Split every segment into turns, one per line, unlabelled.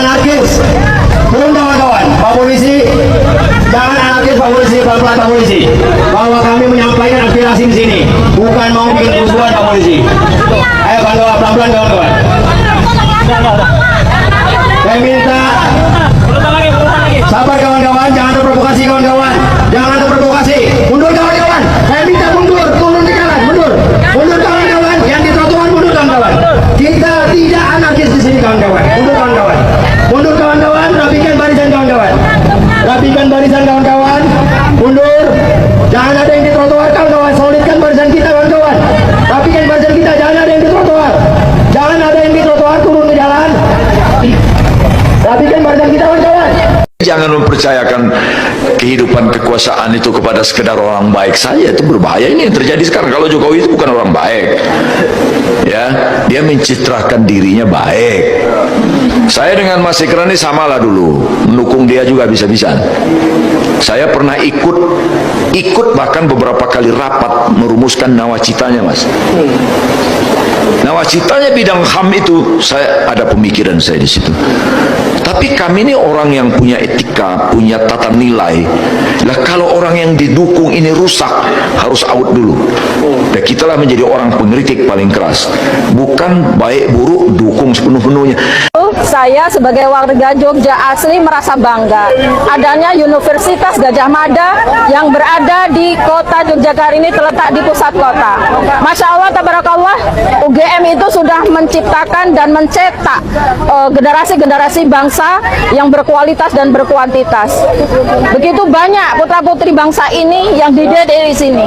anarkis. Turun kawan-kawan. Pak Polisi, jangan anarkis Pak Polisi, pelan-pelan Pak Polisi. Bahwa kami menyampaikan aspirasi di sini, bukan mau bikin kerusuhan Pak Polisi. Ayo kawan-kawan, pelan-pelan kawan-kawan. Saya minta sabar kawan-kawan, jangan terprovokasi kawan-kawan. Jangan terprovokasi. Mundur kawan-kawan. Saya minta mundur, turun ke jalan, mundur. Mundur kawan-kawan, yang di trotoar mundur kawan-kawan. Kita tidak anarkis di sini kawan-kawan. Mundur kawan-kawan. Mundur kawan-kawan, rapikan barisan kawan-kawan. Rapikan barisan kawan-kawan. Mundur. Jangan ada yang di trotoar kawan-kawan. Solidkan barisan kita kawan-kawan. Rapikan barisan kita, jangan ada yang di trotoar. Jangan ada yang di trotoar, turun ke jalan. Rapikan barisan kita kawan-kawan.
Jangan mempercayakan kehidupan kekuasaan itu kepada sekedar orang baik saja. Itu berbahaya. Ini yang terjadi sekarang. Kalau Jokowi itu bukan orang baik, ya, dia mencitrakan dirinya baik. Saya dengan Mas Ikran ini samalah dulu, mendukung dia juga bisa-bisan. Saya pernah ikut bahkan beberapa kali rapat merumuskan nawacitanya, Mas. Nawacitanya bidang HAM itu, saya ada pemikiran saya di situ. Tapi kami ini orang yang punya etika, punya tata nilai. Lah kalau orang yang didukung ini rusak, harus out dulu. Dan kitalah menjadi orang pengkritik paling keras. Bukan baik buruk dukung sepenuh-penuhnya.
Saya sebagai warga Jogja asli merasa bangga adanya Universitas Gadjah Mada yang berada di kota Yogyakarta ini, terletak di pusat kota. Masya Allah, tabarakallah, UGM itu sudah menciptakan dan mencetak generasi-generasi bangsa yang berkualitas dan berkuantitas. Begitu banyak putra-putri bangsa ini yang dididik di sini.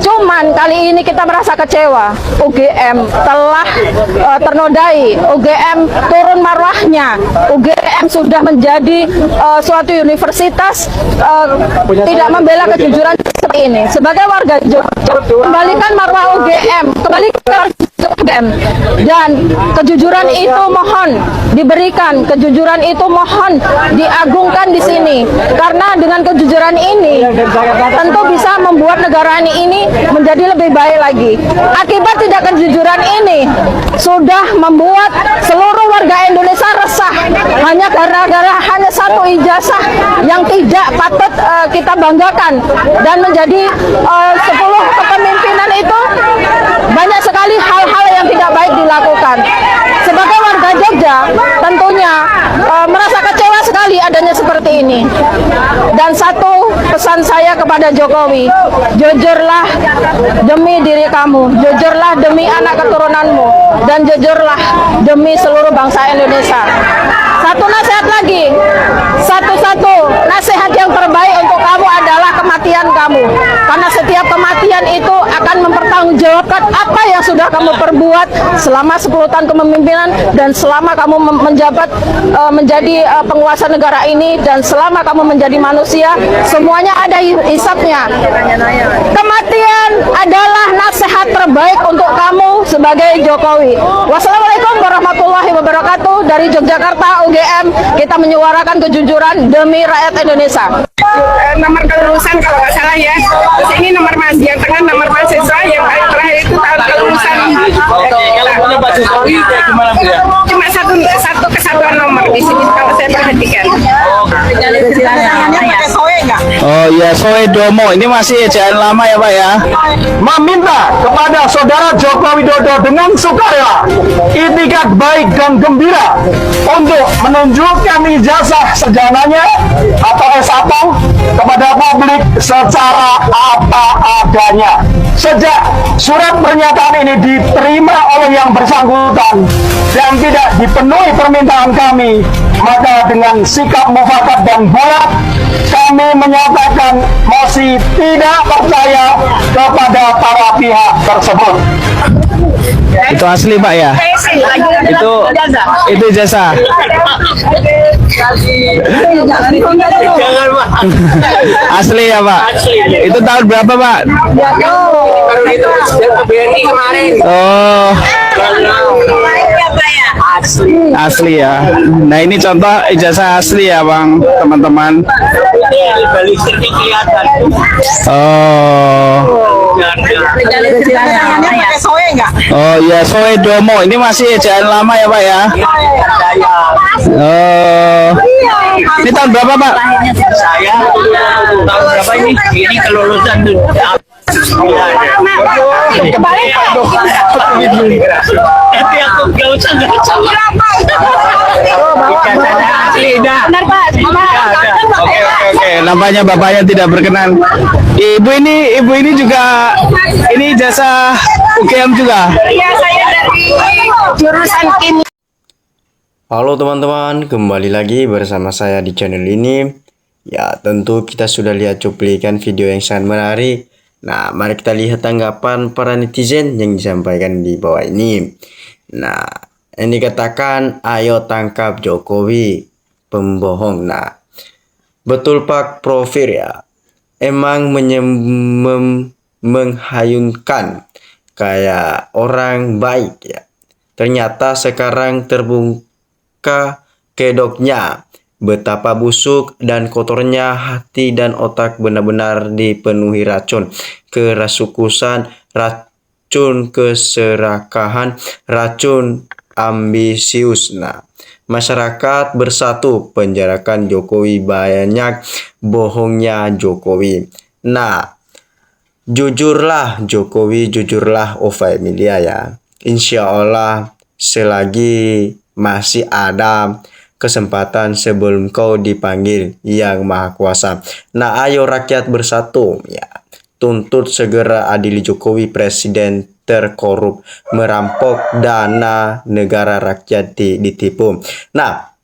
Cuman kali ini kita merasa kecewa. UGM telah ternodai, UGM turun marwahnya, UGM sudah menjadi suatu universitas tidak membela kejujuran seperti ini. Sebagai warga Jogja, kembalikan marwah UGM, kembalikan UGM, dan kejujuran itu mohon diberikan, kejujuran itu mohon diagungkan di sini, karena dengan kejujuran ini tentu bisa membuat negara ini menjadi lebih baik lagi. Akibat tidak kejujuran ini sudah membuat seluruh warga Indonesia resah hanya gara-gara hanya satu ijazah yang tidak patut kita banggakan, dan menjadi 10 kepemimpinan itu banyak sekali hal-hal yang tidak baik dilakukan. Sebagai warga Jogja tentunya merasa kecewa sekali adanya seperti ini. Dan satu pesan saya kepada Jokowi, jujurlah demi diri kamu, jujurlah demi anak keturunanmu, dan jujurlah demi seluruh bangsa Indonesia. Satu nasihat lagi, satu-satu nasihat yang terbaik untuk kamu adalah kematian kamu, karena setiap kematian itu akan mempertanggungjawabkan apa yang sudah kamu perbuat selama 10 tahun kepemimpinan, dan selama kamu menjabat menjadi penguasa negara ini, dan selama kamu menjadi manusia, semuanya ada hisabnya. Kematian adalah nasihat terbaik untuk kamu sebagai Jokowi. Wassalamualaikum warahmatullahi wabarakatuh. Dari Yogyakarta UGM, kita menyuarakan kejujuran demi rakyat Indonesia.
Nomor kelulusan kalau nggak salah ya. Terus ini nomor yang tengah nomor mahasiswa, yang paling terakhir itu tahun kelulusan.
Kalau Pak Jokowi gimana Bu ya?
Cuma satu kesatuan nomor di sini kalau saya perhatikan.
Oh iya, Soe Domo ini masih ejaan lama ya Pak ya.
Meminta kepada saudara Joko Widodo dengan sukarela, itikat baik dan gembira untuk menunjukkan ijazah sarjananya atau S1 kepada publik secara apa adanya. Sejak surat pernyataan ini diterima oleh yang bersangkutan dan tidak dipenuhi permintaan kami, maka dengan sikap mufakat dan bulat kami menyatakan mosi tidak percaya kepada para pihak tersebut.
Itu asli Pak ya? Itu jasa. Asli ya Pak? Itu tahun berapa Pak?
Baru itu BRI kemarin.
Oh. Asli ya. Nah ini contoh ijazah asli ya Bang, teman-teman. Oh. Oh iya, Soe Domo ini masih ejaan lama ya Pak ya? Oh, ini tahun berapa Pak?
Saya tahun berapa ini? Ini kelulusan
Kebalik Pak.
tapi aku gak usah asli dah.
Benar Pak.
Oke, nampaknya bapaknya tidak berkenan. Ibu ini juga ini jasa UGM juga.
Iya, saya dari jurusan kimia.
Halo teman-teman, kembali lagi bersama saya di channel ini. Ya, tentu kita sudah lihat cuplikan video yang sangat menarik. Nah, mari kita lihat tanggapan para netizen yang disampaikan di bawah ini. Nah, ini dikatakan, ayo tangkap Jokowi, pembohong. Nah, betul Pak Profir ya, emang menghayunkan kayak orang baik ya. Ternyata sekarang terbuka kedoknya, betapa busuk dan kotornya hati dan otak, benar-benar dipenuhi racun, kerasukusan, racun keserakahan, racun ambisius. Nah, masyarakat bersatu penjarakan Jokowi, banyak bohongnya Jokowi. Nah, jujurlah Jokowi, jujurlah Emilia ya. Insya Allah selagi masih ada kesempatan sebelum kau dipanggil Yang Maha Kuasa. Nah, ayo rakyat bersatu ya. Tuntut segera adili Jokowi, presiden terkorup, merampok dana negara rakyat ditipu. Nah,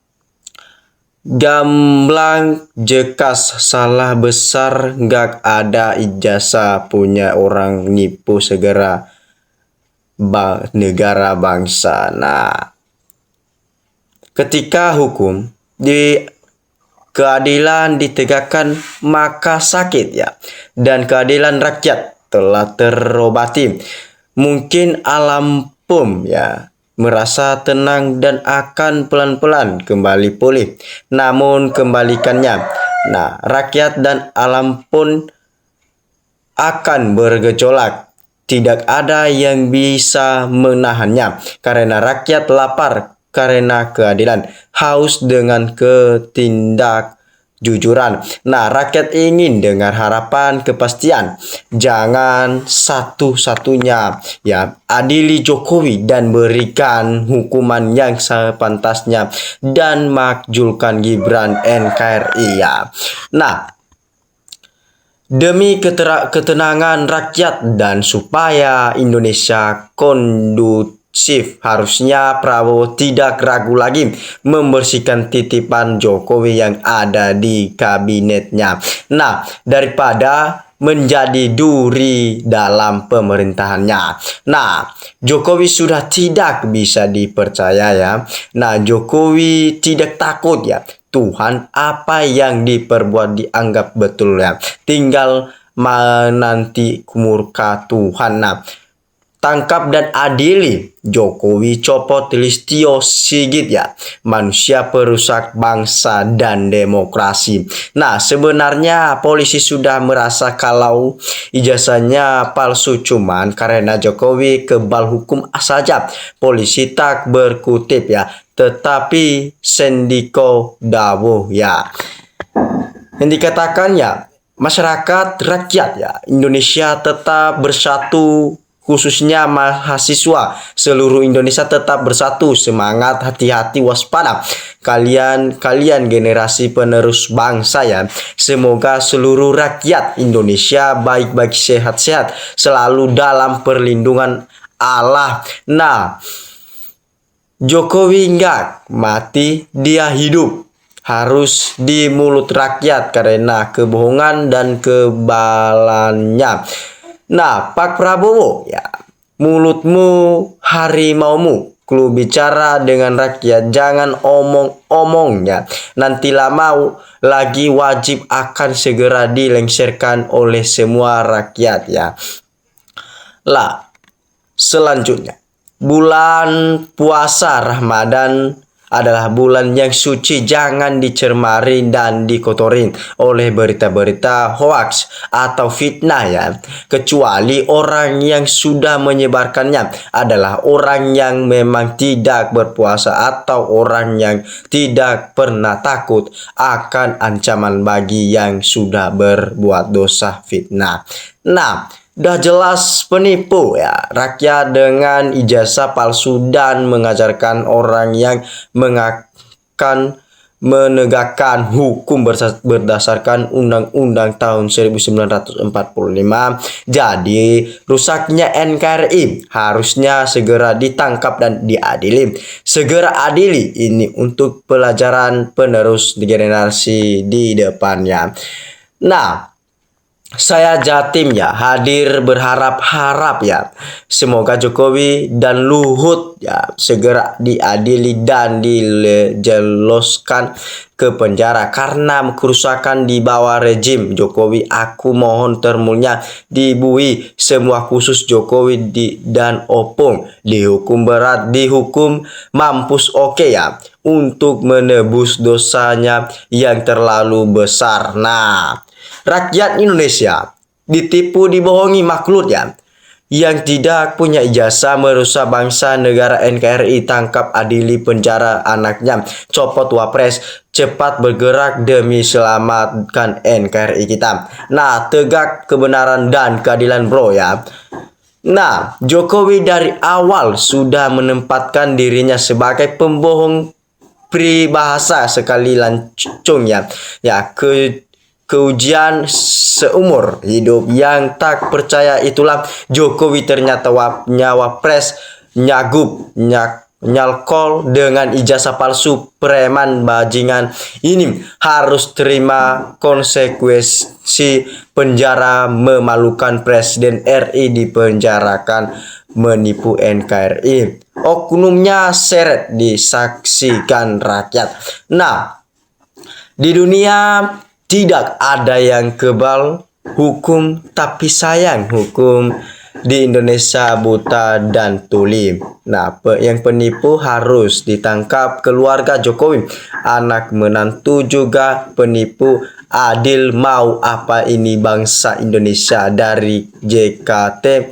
gamblang jekas salah besar, gak ada ijazah punya orang nipu segera negara bangsa. Nah, ketika hukum di keadilan ditegakkan maka sakit ya, dan keadilan rakyat telah terobati. Mungkin alam pun ya merasa tenang dan akan pelan-pelan kembali pulih. Namun kembalikannya, nah, rakyat dan alam pun akan bergejolak. Tidak ada yang bisa menahannya, karena rakyat lapar karena keadilan, haus dengan ketindakjujuran. Nah, rakyat ingin dengar harapan, kepastian. Jangan satu-satunya ya, adili Jokowi dan berikan hukuman yang sepantasnya, dan makjulkan Gibran NKRI ya. Nah, demi ketenangan rakyat dan supaya Indonesia kondusif, harusnya Prabowo tidak ragu lagi membersihkan titipan Jokowi yang ada di kabinetnya. Nah, daripada menjadi duri dalam pemerintahannya. Nah, Jokowi sudah tidak bisa dipercaya ya. Nah, Jokowi tidak takut ya. Tuhan, apa yang diperbuat dianggap betul ya. Tinggal menanti murka Tuhan. Nah, tangkap dan adili Jokowi, copot Listio Sigit ya, manusia perusak bangsa dan demokrasi. Nah, sebenarnya polisi sudah merasa kalau ijazahnya palsu, cuman karena Jokowi kebal hukum saja polisi tak berkutip ya, tetapi sendiko dawuh ya. Yang dikatakan ya, masyarakat rakyat ya Indonesia tetap bersatu, khususnya mahasiswa seluruh Indonesia tetap bersatu, semangat, hati-hati, waspada. Kalian generasi penerus bangsa ya. Semoga seluruh rakyat Indonesia baik-baik, sehat-sehat, selalu dalam perlindungan Allah. Nah, Jokowi enggak mati, dia hidup. Harus di mulut rakyat karena kebohongan dan kebalannya. Nah, Pak Prabowo ya, mulutmu harimaumu, lu bicara dengan rakyat, jangan omong-omongnya. Nanti lama lagi wajib akan segera dilengsarkan oleh semua rakyat ya. Lah, selanjutnya bulan puasa Ramadan adalah bulan yang suci, jangan dicermari dan dikotorin oleh berita-berita hoaks atau fitnah ya. Kecuali orang yang sudah menyebarkannya adalah orang yang memang tidak berpuasa atau orang yang tidak pernah takut akan ancaman bagi yang sudah berbuat dosa fitnah. Nah, udah jelas penipu ya, rakyat dengan ijazah palsu dan mengajarkan orang yang menegakkan hukum berdasarkan Undang-Undang tahun 1945. Jadi, rusaknya NKRI harusnya segera ditangkap dan diadili. Segera adili ini untuk pelajaran penerus generasi di depannya. Nah, saya Jatim ya hadir berharap-harap ya semoga Jokowi dan Luhut ya segera diadili dan dijeloskan ke penjara karena kerusakan di bawah rejim Jokowi. Aku mohon termulia dibui semua khusus Jokowi dan Opung dihukum berat, dihukum mampus oke ya untuk menebus dosanya yang terlalu besar. Nah, rakyat Indonesia ditipu, dibohongi makhluk ya yang tidak punya ijazah merusak bangsa negara NKRI. Tangkap, adili, penjara anaknya, copot wapres, cepat bergerak demi selamatkan NKRI kita. Nah, tegak kebenaran dan keadilan bro ya. Nah, Jokowi dari awal sudah menempatkan dirinya sebagai pembohong peribahasa sekali lancung ya. Keujian seumur hidup yang tak percaya itulah Jokowi ternyata nyawapres nyagup nyalkol dengan ijazah palsu. Preman bajingan ini harus terima konsekuensi penjara memalukan. Presiden RI dipenjarakan menipu NKRI, oknumnya seret disaksikan rakyat. Nah, di dunia tidak ada yang kebal hukum, tapi sayang hukum di Indonesia buta dan tuli. Nah, yang penipu harus ditangkap. Keluarga Jokowi, anak menantu juga penipu. Adil mau apa ini bangsa Indonesia dari JKT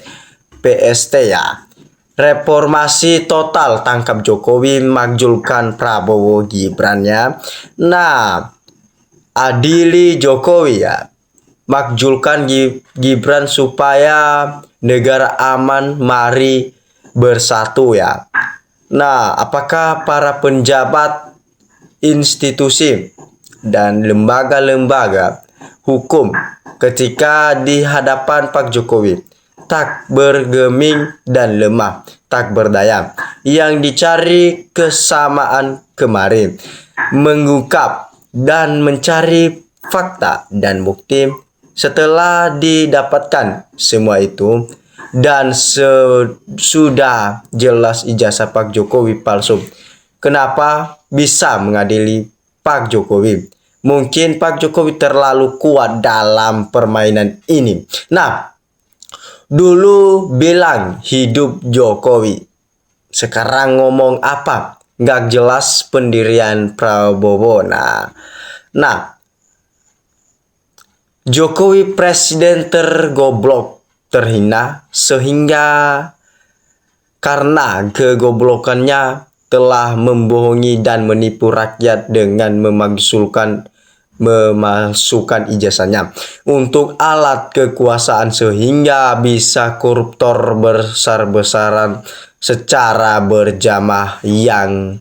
PST ya. Reformasi total, tangkap Jokowi, makjulkan Prabowo Gibran ya. Nah, adili Jokowi ya, makjulkan Gibran supaya negara aman, mari bersatu ya. Nah, apakah para penjabat institusi dan lembaga-lembaga hukum ketika di hadapan Pak Jokowi tak bergeming dan lemah, tak berdaya? Yang dicari kesamaan kemarin, mengungkap dan mencari fakta dan bukti. Setelah didapatkan semua itu dan sudah jelas ijazah Pak Jokowi palsu, kenapa bisa mengadili Pak Jokowi? Mungkin Pak Jokowi terlalu kuat dalam permainan ini. Nah, dulu bilang hidup Jokowi, sekarang ngomong apa? Nggak jelas pendirian Prabowo. Nah, Jokowi presiden tergoblok, terhina, sehingga karena kegoblokannya telah membohongi dan menipu rakyat dengan memasukkan ijazahnya untuk alat kekuasaan sehingga bisa koruptor besar-besaran secara berjamaah yang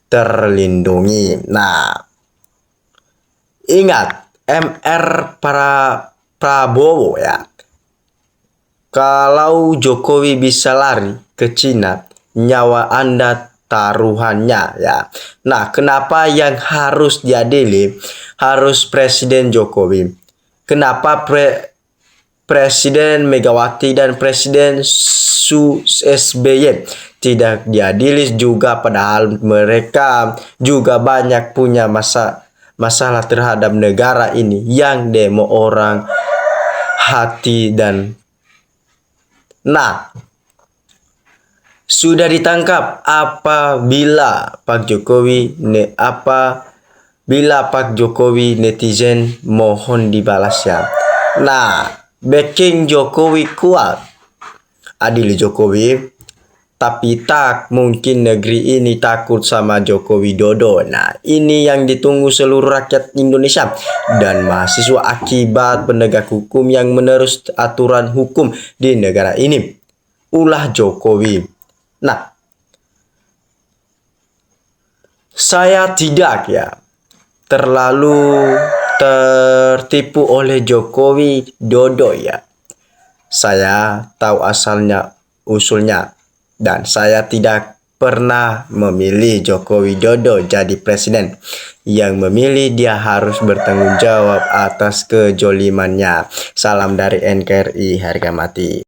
terlindungi. Nah, ingat MR para Prabowo ya. Kalau Jokowi bisa lari ke Cina, nyawa Anda taruhannya ya. Nah, kenapa yang harus diadili harus Presiden Jokowi? Kenapa Presiden Megawati dan Presiden SBY tidak diadili juga, padahal mereka juga banyak punya masalah terhadap negara ini yang demo orang hati. Dan nah, sudah ditangkap apabila Pak Jokowi netizen mohon dibalas ya. Nah, backing Jokowi kuat, adil Jokowi, tapi tak mungkin negeri ini takut sama Joko Widodo. Nah, ini yang ditunggu seluruh rakyat Indonesia dan mahasiswa akibat penegak hukum yang menerus aturan hukum di negara ini. Ulah Jokowi. Nah, saya tidak terlalu tertipu oleh Jokowi Dodo ya. Saya tahu usulnya. Dan saya tidak pernah memilih Joko Widodo jadi presiden. Yang memilih dia harus bertanggung jawab atas kejolimannya. Salam dari NKRI harga mati.